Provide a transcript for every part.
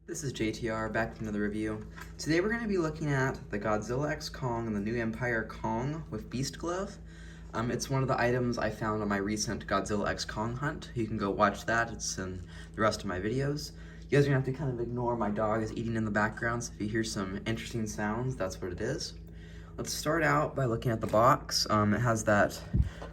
This is JTR back with another review. Today we're going to be looking at the Godzilla X Kong and the new Empire Kong with Beast Glove. It's one of the items I found on my recent Godzilla X Kong hunt. You can go watch that, it's in the rest of my videos. You guys are going to have to kind of ignore my dog is eating in the background, so if you hear some interesting sounds, that's what it is. Let's start out by looking at the box. It has that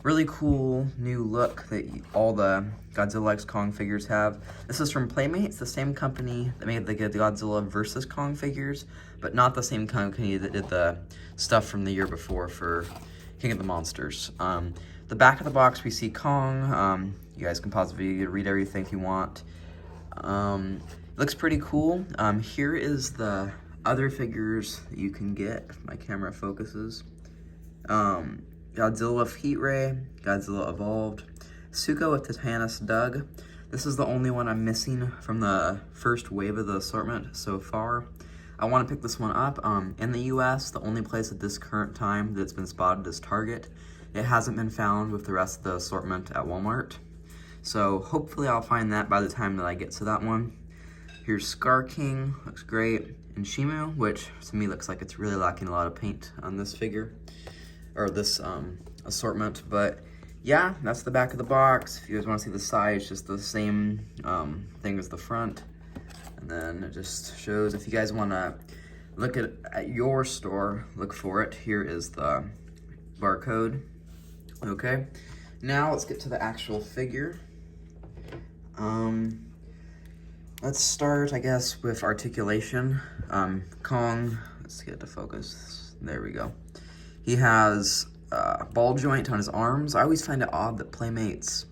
really cool new look that all the Godzilla X Kong figures have. This is from Playmates, the same company that made the Godzilla vs. Kong figures, but not the same company that did the stuff from the year before for King of the Monsters. The back of the box we see Kong. You guys can pause the video to read everything if you want. Looks pretty cool. Here is the other figures that you can get, if my camera focuses. Godzilla with Heat Ray, Godzilla Evolved, Suko with Titanus Dug. This is the only one I'm missing from the first wave of the assortment so far. I want to pick this one up. In the US, the only place at this current time that's been spotted is Target. It hasn't been found with the rest of the assortment at Walmart. So hopefully I'll find that by the time that I get to that one. Here's Scar King, looks great. And Shimu, which to me looks like it's really lacking a lot of paint on this figure, or this assortment. But yeah, that's the back of the box. If you guys want to see the side, it's just the same thing as the front. And then it just shows, if you guys want to look at your store, look for it. Here is the barcode. Okay, now let's get to the actual figure. Let's start, I guess, with Articulation. Kong, let's get it to focus. There we go. He has a ball joint on his arms. I always find it odd that Playmates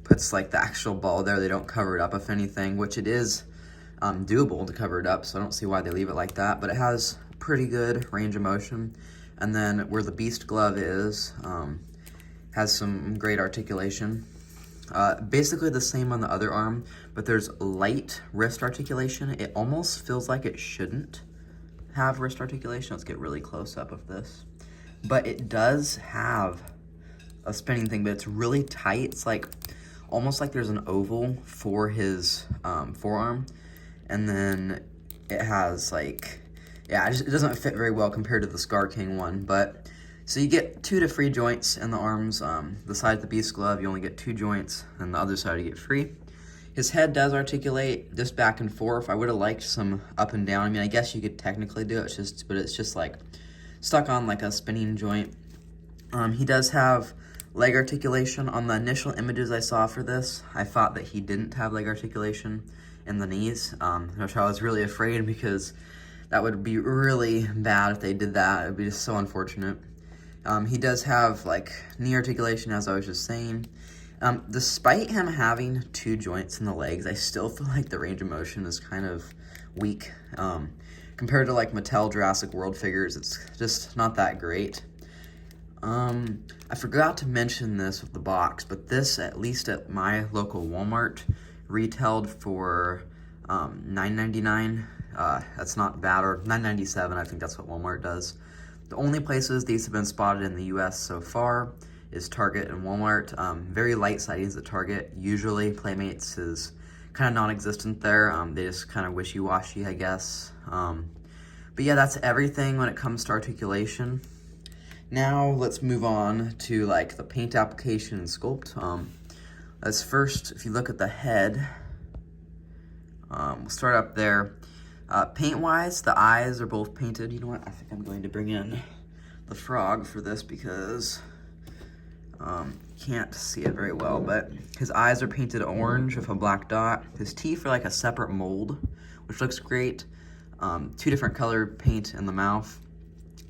puts like the actual ball there. They don't cover it up, if anything, which it is doable to cover it up, so I don't see why they leave it like that. But it has pretty good range of motion. And then where the Beast Glove is, has some great articulation. Basically the same on the other arm, but there's light wrist articulation. It almost feels like it shouldn't have wrist articulation. Let's get really close up of this. But it does have a spinning thing, but it's really tight. It's like almost like there's an oval for his forearm, and then it has like, yeah, it doesn't fit very well compared to the Scar King one. But so you get 2 to 3 joints in the arms. The side of the Beast Glove, you only get 2 joints, and the other side you get free. His head does articulate just back and forth. I would have liked some up and down. I mean, I guess you could technically do it, but it's just like stuck on like a spinning joint. He does have leg articulation. On the initial images I saw for this, I thought that he didn't have leg articulation in the knees, which I was really afraid, because that would be really bad if they did that. It would be just so unfortunate. He does have like knee articulation, as I was just saying. Despite him having 2 joints in the legs, I still feel like the range of motion is kind of weak. Compared to like Mattel Jurassic World figures, it's just not that great. I forgot to mention this with the box, but this, at least at my local Walmart, retailed for $9.99. That's not bad, or $9.97, I think that's what Walmart does. The only places these have been spotted in the US so far is Target and Walmart. Very light sightings at Target. Usually Playmates is kind of non-existent there. They just kind of wishy-washy, I guess. But yeah, that's everything when it comes to articulation. Now let's move on to like the paint application and sculpt. As first, if you look at the head, we'll start up there. Paint-wise, the eyes are both painted. You know what? I think I'm going to bring in the frog for this because can't see it very well, but his eyes are painted orange with a black dot. His teeth are like a separate mold, which looks great. 2 different colored paint in the mouth.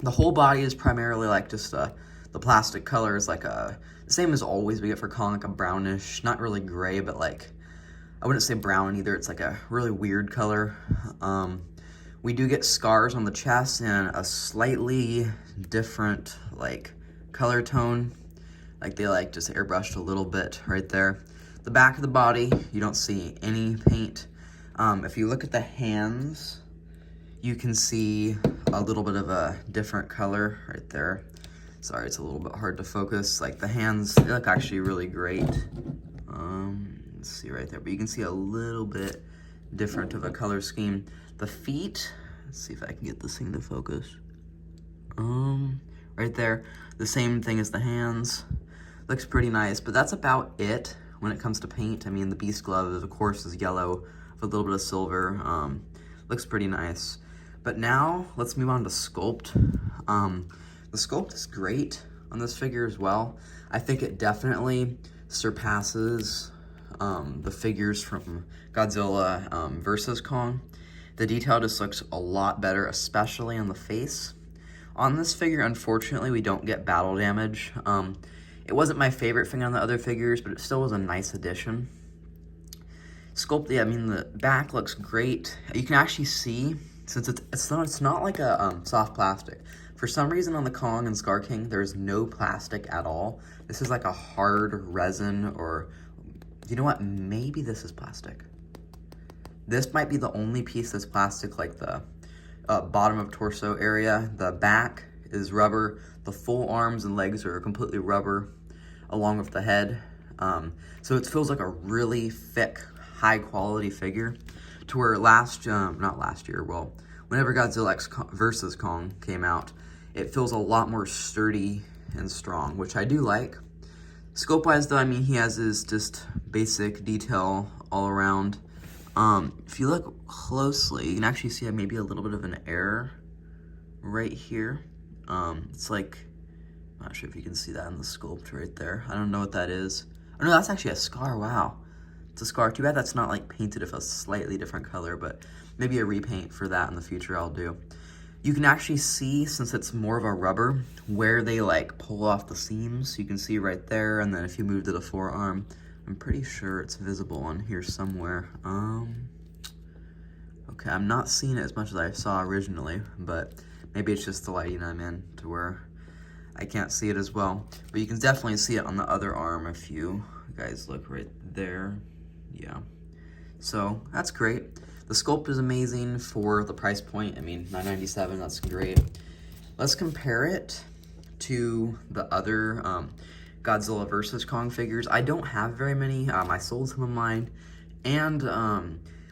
The whole body is primarily like just the plastic color is like the same as always we get for Kong, like a brownish, not really gray, but like, I wouldn't say brown either. It's like a really weird color. We do get scars on the chest and a slightly different like color tone. Like they like just airbrushed a little bit right there. The back of the body, you don't see any paint. If you look at the hands, you can see a little bit of a different color right there. Sorry, it's a little bit hard to focus. Like the hands, they look actually really great. Let's see right there, but you can see a little bit different of a color scheme. The feet, let's see if I can get this thing to focus. Right there, the same thing as the hands. Looks pretty nice, but that's about it when it comes to paint. I mean, the Beast glove, of course, is yellow with a little bit of silver. Looks pretty nice. But now, let's move on to sculpt. The sculpt is great on this figure as well. I think it definitely surpasses the figures from Godzilla versus Kong. The detail just looks a lot better, especially on the face. On this figure, unfortunately, we don't get battle damage. It wasn't my favorite thing on the other figures, but it still was a nice addition. Sculpt, yeah, I mean, the back looks great. You can actually see, since it's not like a soft plastic. For some reason on the Kong and Scar King, there's no plastic at all. This is like a hard resin, or, you know what, maybe this is plastic. This might be the only piece that's plastic, like the bottom of torso area. The back is rubber. The full arms and legs are completely rubber, along with the head. So it feels like a really thick, high quality figure, to where not last year, well, whenever Godzilla X versus Kong came out, it feels a lot more sturdy and strong, which I do like. Scope wise though, I mean, he has his just basic detail all around. If you look closely, you can actually see maybe a little bit of an error right here. It's like, I'm not sure if you can see that in the sculpt right there. I don't know what that is. Oh no, that's actually a scar, wow. It's a scar. Too bad that's not like painted with a slightly different color, but maybe a repaint for that in the future I'll do. You can actually see, since it's more of a rubber, where they like pull off the seams. You can see right there, and then if you move to the forearm, I'm pretty sure it's visible on here somewhere. Okay, I'm not seeing it as much as I saw originally, but maybe it's just the lighting I'm in to where I can't see it as well. But you can definitely see it on the other arm if you guys look right there. Yeah. So that's great. The sculpt is amazing for the price point. I mean, $9.97, that's great. Let's compare it to the other Godzilla vs. Kong figures. I don't have very many. I sold some of mine, and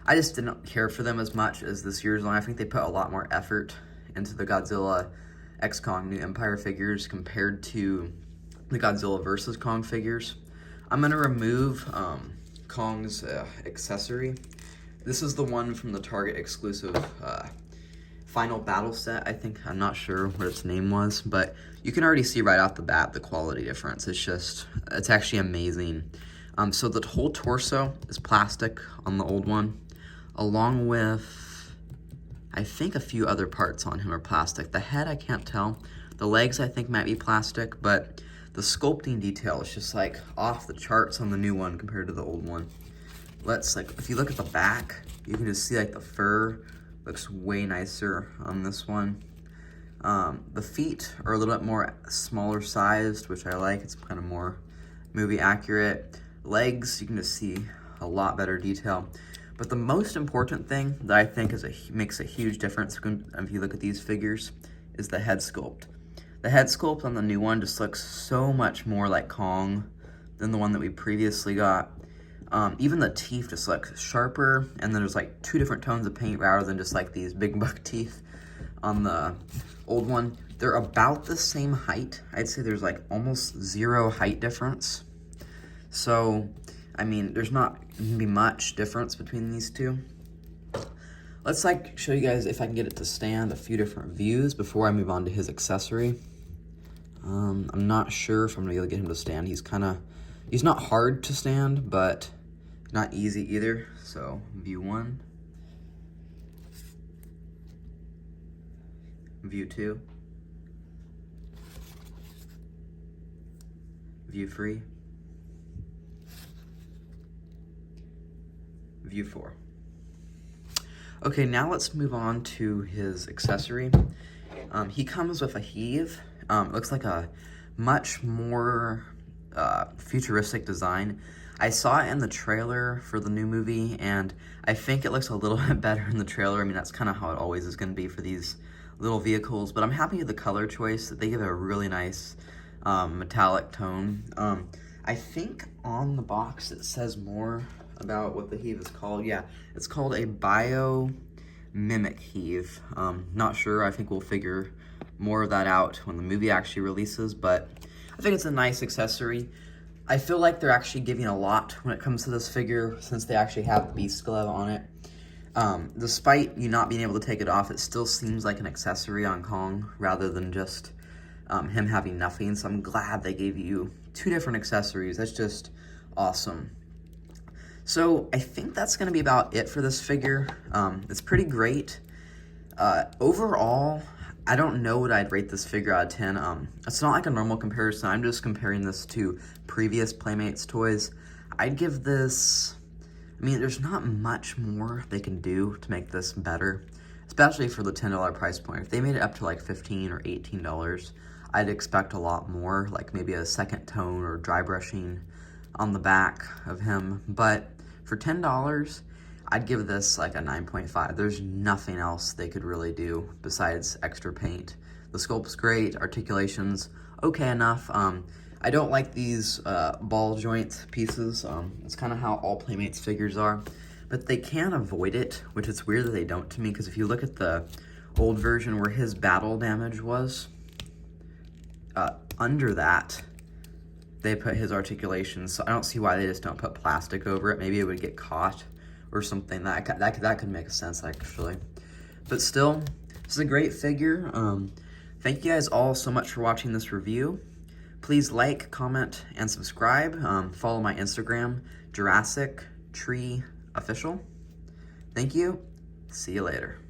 I just didn't care for them as much as this year's line. I think they put a lot more effort into the Godzilla X Kong New Empire figures compared to the Godzilla vs. Kong figures. I'm gonna remove Kong's accessory. This is the one from the Target exclusive Final Battle set, I think. I'm not sure what its name was, but you can already see right off the bat the quality difference. It's actually amazing. So the whole torso is plastic on the old one, along with, I think, a few other parts on him are plastic. The head, I can't tell. The legs, I think, might be plastic, but the sculpting detail is just like off the charts on the new one compared to the old one. If you look at the back, you can just see like the fur looks way nicer on this one. The feet are a little bit more smaller sized, which I like. It's kind of more movie accurate. Legs, you can just see a lot better detail. But the most important thing that I think makes a huge difference if you look at these figures is the head sculpt. The head sculpt on the new one just looks so much more like Kong than the one that we previously got. Even the teeth just look sharper, and then there's like 2 different tones of paint rather than just like these big buck teeth on the old one. They're about the same height. I'd say there's like almost 0 height difference. So, I mean, there's not gonna be much difference between these two. Let's show you guys, if I can get it to stand, a few different views before I move on to his accessory. I'm not sure if I'm gonna be able to get him to stand. He's not hard to stand, but not easy either. So, view 1. View 2. View 3. View 4. Okay, now let's move on to his accessory. He comes with a heave. It looks like a much more futuristic design. I saw it in the trailer for the new movie, and I think it looks a little bit better in the trailer. I mean, that's kind of how it always is going to be for these little vehicles, but I'm happy with the color choice. They give it a really nice metallic tone. I think on the box it says more about what the heave is called. Yeah, it's called a biomimic heave. Not sure. I think we'll figure more of that out when the movie actually releases, but I think it's a nice accessory. I feel like they're actually giving a lot when it comes to this figure since they actually have the Beast glove on it. Despite you not being able to take it off, it still seems like an accessory on Kong rather than just him having nothing. So I'm glad they gave you 2 different accessories. That's just awesome. So I think that's going to be about it for this figure. It's pretty great. Overall, I don't know what I'd rate this figure out of 10. It's not like a normal comparison. I'm just comparing this to previous Playmates toys. I'd give this, I mean, there's not much more they can do to make this better, especially for the $10 price point. If they made it up to like $15 or $18, I'd expect a lot more, like maybe a second tone or dry brushing on the back of him. But for $10, I'd give this like a 9.5. There's nothing else they could really do besides extra paint. The sculpt's great, articulation's okay enough. I don't like these ball joint pieces. It's kind of how all Playmates figures are, but they can avoid it, which is weird that they don't to me, because if you look at the old version where his battle damage was, under that, they put his articulation, so I don't see why they just don't put plastic over it. Maybe it would get caught or something. That could make sense, actually. But still, this is a great figure. Thank you guys all so much for watching this review. Please like, comment, and subscribe. Follow my Instagram, Jurassic Tree Official. Thank you. See you later.